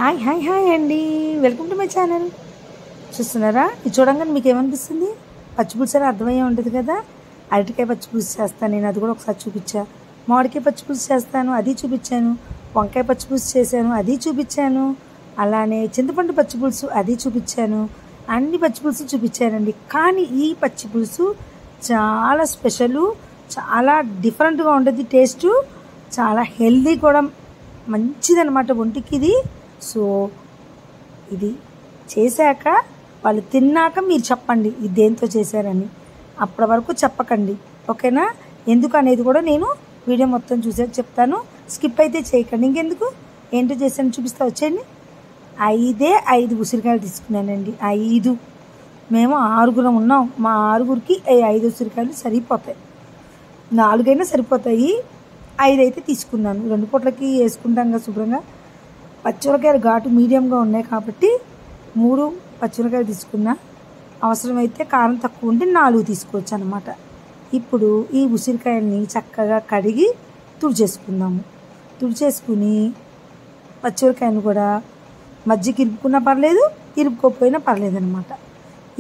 Hi hi hi అండి, welcome to my channel. చూస్తున్నారా? ఇది చూడంగానే మీకు ఏమనిపిస్తుంది? పచ్చిపులుసు అని అర్థమయ్యే ఉంటుంది కదా. అరటికాయ పచ్చిపులుసు చేస్తాను నేను, అది కూడా ఒకసారి చూపించా. మామిడికాయ పచ్చిపులుసు చేస్తాను, అది చూపించాను. వంకాయ పచ్చిపులుసు చేశాను, అది చూపించాను. అలానే చింతపండు పచ్చిపులుసు, అది చూపించాను. అన్ని పచ్చిపులుసు చూపించానండి. కానీ ఈ పచ్చిపులుసు చాలా స్పెషల్, చాలా డిఫరెంట్గా ఉంటుంది. టేస్టు చాలా హెల్దీ కూడా, మంచిదన్నమాట ఒంటికి ఇది. సో ఇది చేశాక వాళ్ళు తిన్నాక మీరు చెప్పండి ఇది దేంతో చేశారని. అప్పటి వరకు చెప్పకండి, ఓకేనా? ఎందుకు అనేది కూడా నేను వీడియో మొత్తం చూసాక చెప్తాను. స్కిప్ అయితే చేయకండి. ఇంకెందుకు, ఏంటో చేశాను చూపిస్తా, వచ్చేయండి. 5 ఉసిరికాయలు తీసుకున్నానండి. 5, మేము 6 ఉన్నాం. మా 6కి 5 ఉసిరికాయలు సరిపోతాయి. 4 అయినా సరిపోతాయి. 5 అయితే తీసుకున్నాను. 2 పూటలకి వేసుకుంటాం కదా శుభ్రంగా. పచ్చిమిరకాయలు ఘాటు మీడియంగా ఉన్నాయి కాబట్టి 3 పచ్చిమిరకాయలు తీసుకున్నా. అవసరమైతే కారం తక్కువ ఉంటే 4 తీసుకోవచ్చు అనమాట. ఇప్పుడు ఈ ఉసిరికాయల్ని చక్కగా కడిగి తుడిచేసుకుందాము. తుడిచేసుకుని పచ్చిమిరకాయను కూడా మజ్జిగ ఇరుపుకున్నా పర్లేదు, ఇరుపుకోకపోయినా పర్లేదు అనమాట.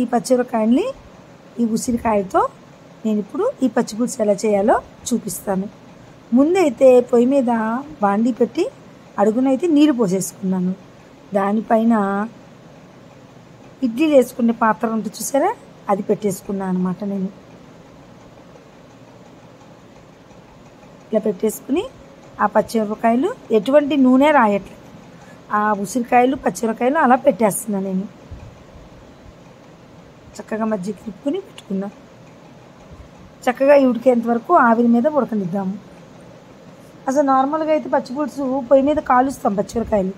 ఈ పచ్చిమిరకాయల్ని ఈ ఉసిరికాయతో నేను ఇప్పుడు ఈ పచ్చిపులుసు ఎలా చేయాలో చూపిస్తాను. ముందైతే పొయ్యి మీద బాండీ పెట్టి అడుగునైతే నీళ్ళు పోసేసుకున్నాను. దానిపైన ఇడ్లీలు వేసుకునే పాత్ర ఉంటుంది చూసారా, అది పెట్టేసుకున్నాను అనమాట. నేను ఇలా పెట్టేసుకుని ఆ పచ్చిమిరపకాయలు, ఎటువంటి నూనె రాయట్లేదు, ఆ ఉసిరికాయలు పచ్చిమిరకాయలు అలా పెట్టేస్తున్నాను నేను. చక్కగా మజ్జిగ తిప్పుకుని పెట్టుకున్నా. చక్కగా ఉడికేంత వరకు ఆవిరి మీద ఉడకనిద్దాము. అసలు నార్మల్గా అయితే పచ్చిపులుసు పొయ్యి మీద కాలుస్తాం పచ్చిమిరకాయలు.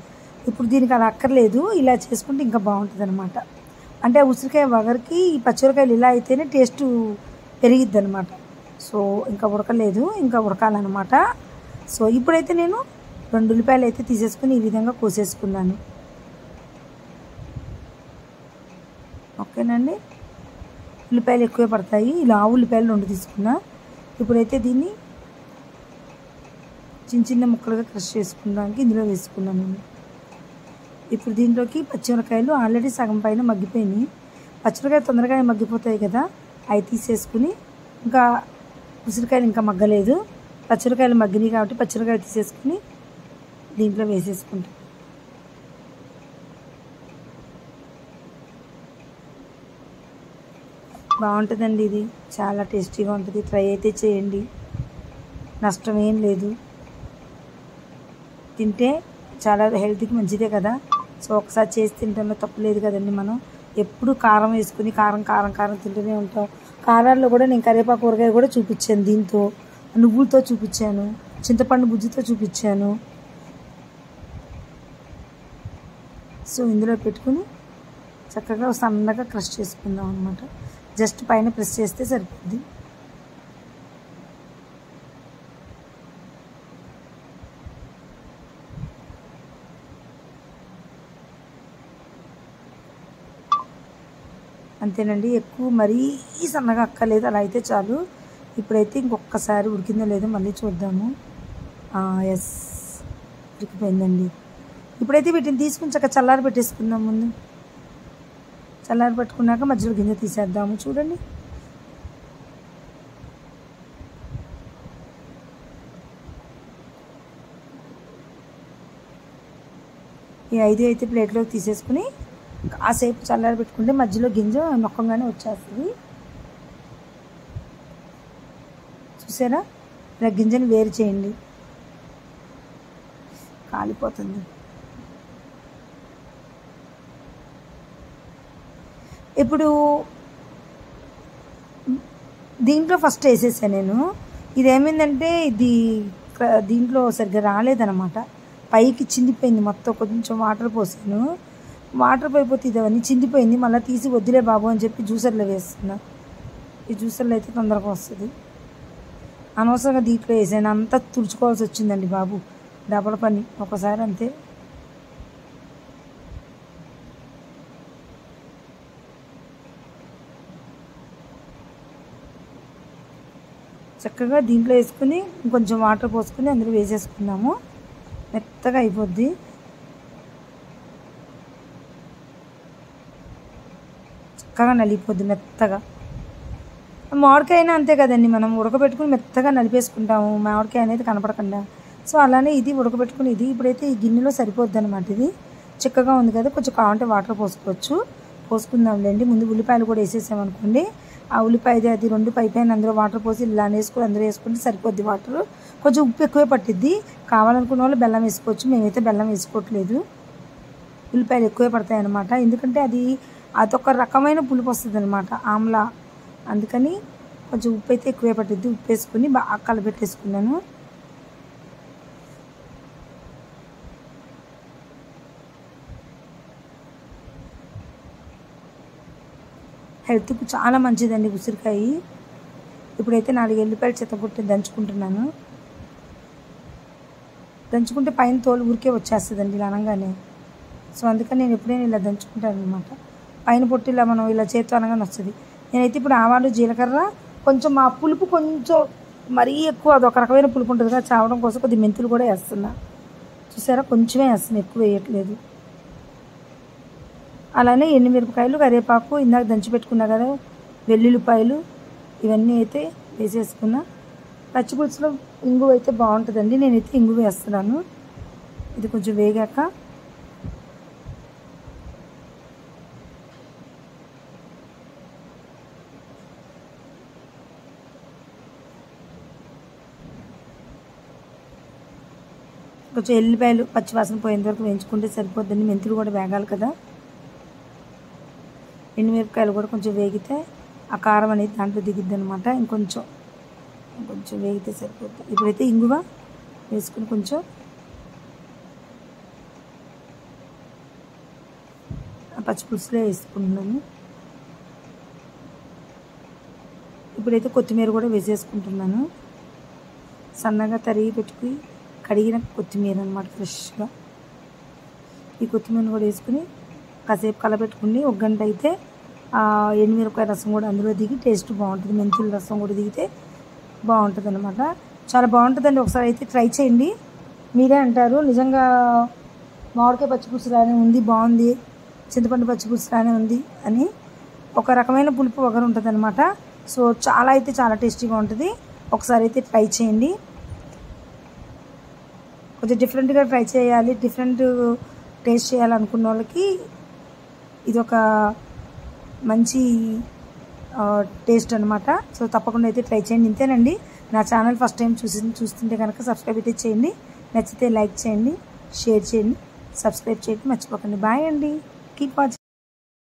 ఇప్పుడు దీనికి అలా అక్కర్లేదు, ఇలా చేసుకుంటే ఇంకా బాగుంటుంది అనమాట. అంటే ఉసిరికాయ వగరికి ఈ పచ్చిమిరకాయలు ఇలా అయితేనే టేస్ట్ పెరిగిద్ది అనమాట. సో ఇంకా ఉడకలేదు, ఇంకా ఉడకాలన్నమాట. సో ఇప్పుడైతే నేను 2 ఉల్లిపాయలు అయితే తీసేసుకుని ఈ విధంగా కోసేసుకున్నాను. ఓకేనండి, ఉల్లిపాయలు ఎక్కువే పడతాయి. ఇలా ఉల్లిపాయలు 2 తీసుకున్నా. ఇప్పుడైతే దీన్ని చిన్న చిన్న ముక్కలుగా క్రష్ చేసుకోవడానికి ఇందులో వేసుకున్నాను నేను. ఇప్పుడు దీంట్లోకి పచ్చిమిరకాయలు ఆల్రెడీ సగం పైన మగ్గిపోయినాయి. పచ్చిమిరకాయలు తొందరగా మగ్గిపోతాయి కదా, అవి తీసేసుకుని, ఇంకా ఉసిరికాయలు ఇంకా మగ్గలేదు, పచ్చిమిరకాయలు మగ్గినాయి కాబట్టి పచ్చిమిరకాయలు తీసేసుకుని దీంట్లో వేసేసుకుంటాం. బాగుంటుందండి, ఇది చాలా టేస్టీగా ఉంటుంది. ట్రై అయితే చేయండి, నష్టం ఏం లేదు. తింటే చాలా హెల్త్కి మంచిదే కదా. సో ఒకసారి చేసి తింటాలో తప్పులేదు కదండి. మనం ఎప్పుడు కారం వేసుకుని కారం కారం కారం తింటూనే ఉంటాం. కారాల్లో కూడా నేను కరివేపాకు కూరగాయ కూడా చూపించాను, దీంతో నువ్వులతో చూపించాను, చింతపండు గుజ్జుతో చూపించాను. సో ఇందులో పెట్టుకుని చక్కగా సన్నగా క్రష్ చేసుకుందాం అనమాట. జస్ట్ పైన ప్రెస్ చేస్తే సరిపోద్ది. అంతేనండి, ఎక్కువ మరీ సన్నగా అక్కర్లేదు, అలా అయితే చాలు. ఇప్పుడైతే ఇంకొకసారి ఉడికిందో లేదో మళ్ళీ చూద్దాము. ఎస్, ఉడికిపోయిందండి. ఇప్పుడైతే వీటిని తీసుకుని చక్కగా చల్లారి పెట్టేసుకుందాం. ముందు చల్లారి పెట్టుకున్నాక మధ్యలో గింజ తీసేద్దాము. చూడండి, ఈ 5 అయితే ప్లేట్లోకి తీసేసుకుని కాసేపు చల్లారి పెట్టుకుంటే మధ్యలో గింజ నొక్కంగానే వచ్చేస్తుంది. చూసారా, ఇలా గింజను వేరు చేయండి, కాలిపోతుంది. ఇప్పుడు దీంట్లో ఫస్ట్ వేసేసాను నేను. ఇదేమైందంటే ఇది దీంట్లో సరిగ్గా రాలేదన్నమాట, పైకి చిందిపోయింది మొత్తం. కొంచెం వాటర్ పోసాను, వాటర్ పోయిపోతే ఇది అవన్నీ చిందిపోయింది. మళ్ళీ తీసి వద్దులే బాబు అని చెప్పి జ్యూసర్లో వేస్తున్నా. ఈ జ్యూసర్లో అయితే తొందరగా వస్తుంది. అనవసరంగా దీంట్లో వేసాను, అంతా తుడుచుకోవాల్సి వచ్చిందండి బాబు, డబల్ పని ఒకసారి అంతే. చక్కగా దీంట్లో వేసుకుని ఇంకొంచెం వాటర్ పోసుకుని అందులో వేసేసుకున్నాము. మెత్తగా అయిపోద్ది. చక్కగా నలిగిపోద్ది మెత్తగా. మామిడికాయ అయినా అంతే కదండి, మనం ఉడకబెట్టుకుని మెత్తగా నలిపేసుకుంటాము మామిడికాయ అనేది కనపడకుండా. సో అలానే ఇది ఉడకబెట్టుకుని ఇది ఇప్పుడైతే ఈ గిన్నెలో సరిపోద్ది అనమాట. ఇది చిక్కగా ఉంది కదా, కొంచెం కావాలంటే వాటర్ పోసుకోవచ్చు. పోసుకుందాంలేండి. ముందు ఉల్లిపాయలు కూడా వేసేసామనుకోండి, ఆ ఉల్లిపాయది అది రెండు పైన అందులో వాటర్ పోసి ఇలా వేసుకొని అందులో వేసుకుంటే సరిపోద్ది వాటర్. కొంచెం ఉప్పు ఎక్కువే పట్టిద్ది, కావాలనుకున్న వాళ్ళు బెల్లం వేసుకోవచ్చు. మేమైతే బెల్లం వేసుకోవట్లేదు, ఉల్లిపాయలు ఎక్కువే పడతాయి అన్నమాట. ఎందుకంటే అదొక రకమైన పులుపు వస్తుంది అనమాట ఆమ్లా, అందుకని కొంచెం ఉప్పు అయితే ఎక్కువే పట్టిద్ది. ఉప్పు వేసుకుని బాగా కలపెట్టేసుకున్నాను. హెల్త్కు చాలా మంచిదండి ఉసిరికాయ. ఇప్పుడైతే 4 ఎల్లిపాయలు చెత్తగొట్టి దంచుకుంటున్నాను. దంచుకుంటే పైన తోలు ఊరికే వచ్చేస్తుందండి ఇలా అనగానే. సో అందుకని నేను ఎప్పుడైనా ఇలా దంచుకుంటాను అనమాట. పైన పొట్టు ఇలా మనం ఇలా చేతితో అనగానే వస్తుంది. నేనైతే ఇప్పుడు ఆవాలు జీలకర్ర కొంచెం ఆ పులుపు కొంచెం మరీ ఎక్కువ అదొక రకమైన పులుపు ఉంటుంది కదా, చావడం కోసం కొద్ది మెంతులు కూడా వేస్తున్నా. చూసారా, కొంచెమే వేస్తున్నా, ఎక్కువ వేయట్లేదు. అలానే ఎండుమిరపకాయలు, కరివేపాకు, ఇందాక దంచి పెట్టుకున్నా కదా వెల్లుల్లిపాయలు, ఇవన్నీ అయితే వేసేసుకున్నా. పచ్చిపులుసులో ఇంగువ అయితే బాగుంటుందండి, నేనైతే ఇంగువ వేస్తున్నాను. ఇది కొంచెం వేగాక కొంచెం ఎల్లిపాయలు పచ్చివాసన పోయేంత వరకు వేయించుకుంటే సరిపోద్దండి. మెంతులు కూడా వేగాలి కదా. ఎండుమిరపకాయలు కూడా కొంచెం వేగితే ఆ కారం అనేది దాంట్లో దిగిద్ది అనమాట. ఇంకొంచెం వేగితే సరిపోద్ది. ఇప్పుడైతే ఇంగువ వేసుకుని కొంచెం పచ్చిపులుసులో వేసుకుంటున్నాను. ఇప్పుడైతే కొత్తిమీర కూడా వేసేసుకుంటున్నాను. సన్నగా తరిగి పెట్టుకుని కడిగిన కొత్తిమీర అనమాట, ఫ్రెష్గా. ఈ కొత్తిమీరని కూడా వేసుకుని కాసేపు కలపెట్టుకుని 1 గంట అయితే ఎండుమిరపకాయ రసం కూడా అందులో దిగి టేస్ట్ బాగుంటుంది. మెంతుల రసం కూడా దిగితే బాగుంటుంది అనమాట. చాలా బాగుంటుందండి, ఒకసారి అయితే ట్రై చేయండి. మీరే అంటారు నిజంగా మామిడికాయ పచ్చిపులుసు లానే ఉంది, బాగుంది, చింతపండు పచ్చిపులుసు లానే ఉంది అని. ఒక రకమైన పులుపు వగరు ఉంటుంది అనమాట. సో చాలా టేస్టీగా ఉంటుంది. ఒకసారి అయితే ట్రై చేయండి. కొంచెం డిఫరెంట్గా ట్రై చేయాలి, డిఫరెంట్ టేస్ట్ చేయాలనుకున్న వాళ్ళకి ఇది ఒక మంచి టేస్ట్ అనమాట. సో తప్పకుండా అయితే ట్రై చేయండి. ఇంతేనండి, నా ఛానల్ ఫస్ట్ టైం చూస్తుంటే కనుక సబ్స్క్రైబ్ అయితే చేయండి. నచ్చితే లైక్ చేయండి, షేర్ చేయండి, సబ్స్క్రైబ్ చేయండి మర్చిపోకండి. బాయ్ అండి, కీప్ వాచింగ్.